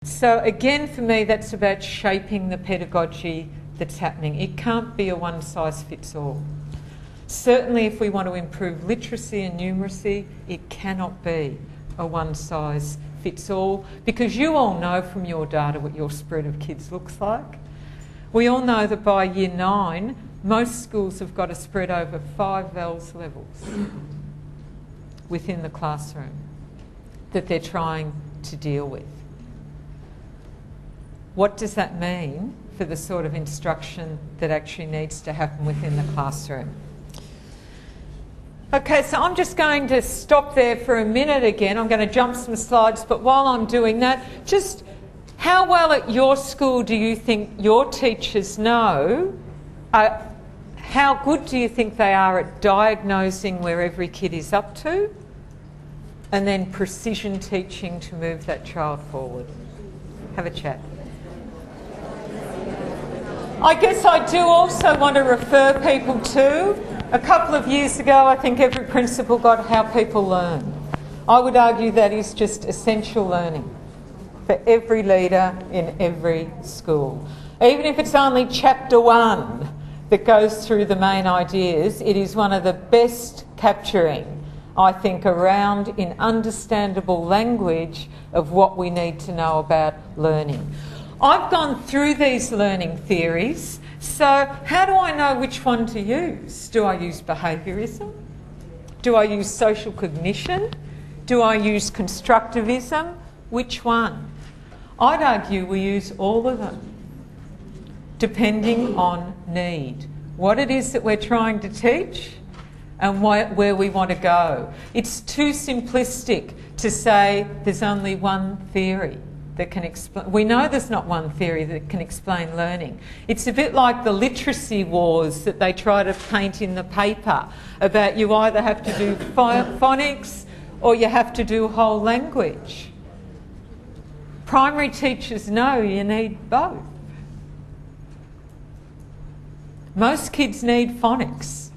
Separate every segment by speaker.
Speaker 1: So again, for me, that's about shaping the pedagogy that's happening. It can't be a one-size-fits-all. Certainly if we want to improve literacy and numeracy, it cannot be a one-size-fits-all, because you all know from your data what your spread of kids looks like. We all know that by year 9, most schools have got a spread over 5 VELS levels within the classroom that they're trying to deal with. What does that mean for the sort of instruction that actually needs to happen within the classroom? Okay, so I'm just going to stop there for a minute again. I'm going to jump some slides, but while I'm doing that, just how well at your school do you think your teachers know? How good do you think they are at diagnosing where every kid is up to, and then precision teaching to move that child forward? Have a chat. I guess I do also want to refer people to, a couple of years ago, I think every principal got How People Learn. I would argue that is just essential learning for every leader in every school. Even if it's only chapter 1 that goes through the main ideas, it is one of the best capturing, I think, around in understandable language of what we need to know about learning. I've gone through these learning theories, so how do I know which one to use? Do I use behaviourism? Do I use social cognition? Do I use constructivism? Which one? I'd argue we use all of them, depending on need. What it is that we're trying to teach and where we want to go. It's too simplistic to say there's only one theory that can explain. We know there's not one theory that can explain learning. It's a bit like the literacy wars that they try to paint in the paper about you either have to do phonics or you have to do whole language. Primary teachers know you need both. Most kids need phonics,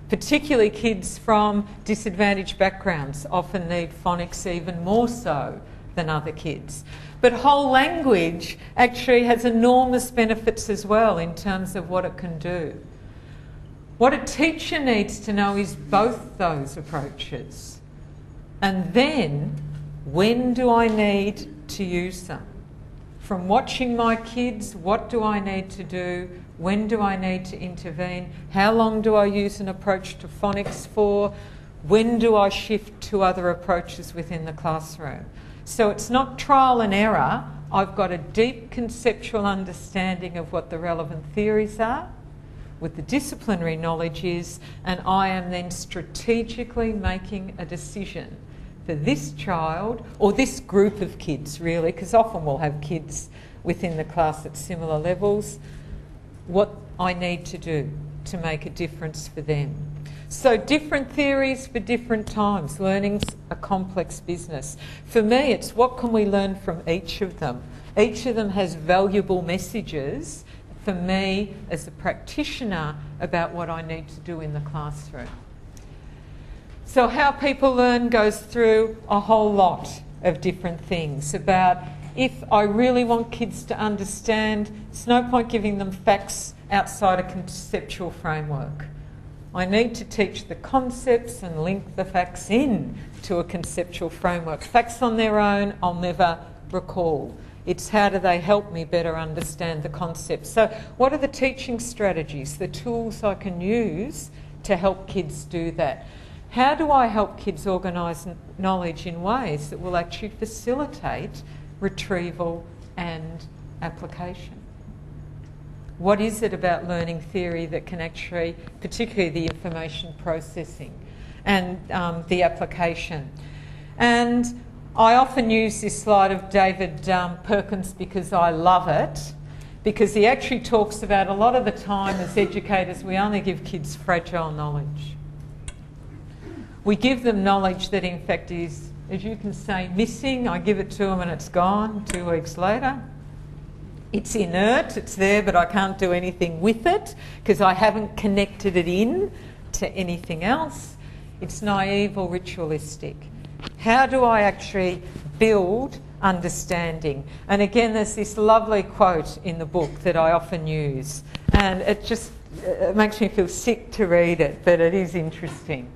Speaker 1: particularly kids from disadvantaged backgrounds often need phonics even more so than other kids. But whole language actually has enormous benefits as well in terms of what it can do. What a teacher needs to know is both those approaches. And then, when do I need to use them? From watching my kids, what do I need to do? When do I need to intervene? How long do I use an approach to phonics for? When do I shift to other approaches within the classroom? So it's not trial and error. I've got a deep conceptual understanding of what the relevant theories are, what the disciplinary knowledge is, and I am then strategically making a decision for this child, or this group of kids really, because often we'll have kids within the class at similar levels, what I need to do to make a difference for them. So different theories for different times. Learning's a complex business. For me, it's what can we learn from each of them. Each of them has valuable messages for me as a practitioner about what I need to do in the classroom. So How People Learn goes through a whole lot of different things about if I really want kids to understand, it's no point giving them facts outside a conceptual framework. I need to teach the concepts and link the facts in to a conceptual framework. Facts on their own, I'll never recall. It's how do they help me better understand the concepts. So what are the teaching strategies, the tools I can use to help kids do that? How do I help kids organise knowledge in ways that will actually facilitate retrieval and application? What is it about learning theory that can actually, particularly the information processing and the application? And I often use this slide of David Perkins because I love it, because he actually talks about a lot of the time as educators we only give kids fragile knowledge. We give them knowledge that in fact is, as you can say, missing. I give it to them and it's gone 2 weeks later. It's inert, it's there, but I can't do anything with it because I haven't connected it in to anything else. It's naive or ritualistic. How do I actually build understanding. And again, there's this lovely quote in the book that I often use, and it makes me feel sick to read it, but it is interesting.